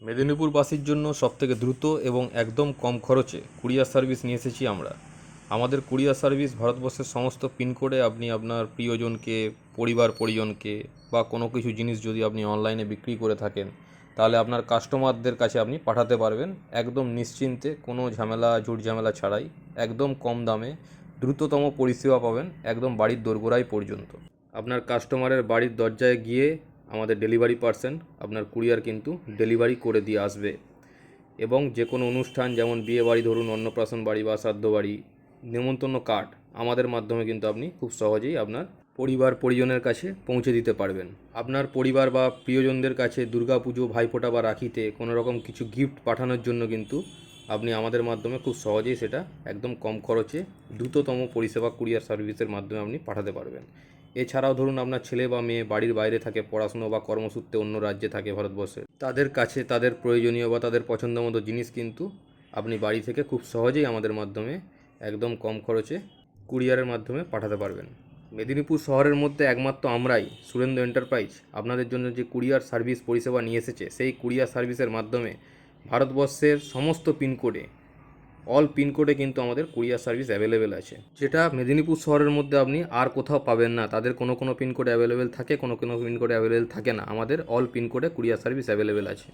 মেদিনীপুরবাসীর জন্য সবথেকে দ্রুত এবং একদম কম খরচে কুরিয়ার সার্ভিস নিয়ে এসেছি আমরা। আমাদের কুরিয়ার সার্ভিস ভারতবর্ষের সমস্ত পিনকোডে আপনি আপনার প্রিয়জনকে, পরিজনকে বা কোনো কিছু জিনিস যদি আপনি অনলাইনে বিক্রি করে থাকেন, তাহলে আপনার কাস্টমারদের কাছে আপনি পাঠাতে পারবেন একদম নিশ্চিন্তে, কোনো ঝামেলা ঝামেলা ছাড়াই, একদম কম দামে দ্রুততম পরিষেবা পাবেন একদম বাড়ির দোরগোড়ায় পর্যন্ত। আপনার কাস্টমারের বাড়ির দরজায় গিয়ে আমাদের ডেলিভারি পার্সন আপনার কুরিয়ার কিন্তু ডেলিভারি করে দিয়ে আসবে। এবং যে কোনো অনুষ্ঠান, যেমন বিয়ে বাড়ি, ধরুন অন্নপ্রাশন বাড়ি বা শ্রাদ্ধ বাড়ি, নেমন্তন্ন কার্ড আমাদের মাধ্যমে কিন্তু আপনি খুব সহজেই আপনার পরিজনের কাছে পৌঁছে দিতে পারবেন। আপনার পরিবার বা প্রিয়জনদের কাছে দুর্গাপুজো, ভাইফোঁটা বা রাখিতে কোনো রকম কিছু গিফট পাঠানোর জন্য কিন্তু আপনি আমাদের মাধ্যমে খুব সহজেই সেটা একদম কম খরচে দ্রুততম পরিষেবা কুরিয়ার সার্ভিসের মাধ্যমে আপনি পাঠাতে পারবেন। এছাড়াও ধরুন আপনার ছেলে বা মেয়ে বাড়ির বাইরে থাকে, পড়াশুনো বা কর্মসূত্রে অন্য রাজ্যে থাকে ভারতবর্ষে, তাদের কাছে তাদের প্রয়োজনীয় বা তাদের পছন্দ মতো জিনিস কিন্তু আপনি বাড়ি থেকে খুব সহজেই আমাদের মাধ্যমে একদম কম খরচে কুরিয়ারের মাধ্যমে পাঠাতে পারবেন। মেদিনীপুর শহরের মধ্যে একমাত্র আমরাই, সুরেন্দ্র এন্টারপ্রাইজ, আপনাদের জন্য যে কুরিয়ার সার্ভিস পরিষেবা নিয়ে এসেছে, সেই কুরিয়ার সার্ভিসের মাধ্যমে ভারতবর্ষের সমস্ত পিনকোডে, অল পিনকোডে কিন্তু আমাদের কুরিয়ার সার্ভিস অ্যাভেলেবেল আছে, যেটা মেদিনীপুর শহরের মধ্যে আপনি আর কোথাও পাবেন না। তাদের কোনো পিনকোডে অ্যাভেলেবেল থাকে, কোনো পিনকোডে অ্যাভেলেবেল থাকে না। আমাদের অল পিনকোডে কুরিয়ার সার্ভিস অ্যাভেলেবেল আছে।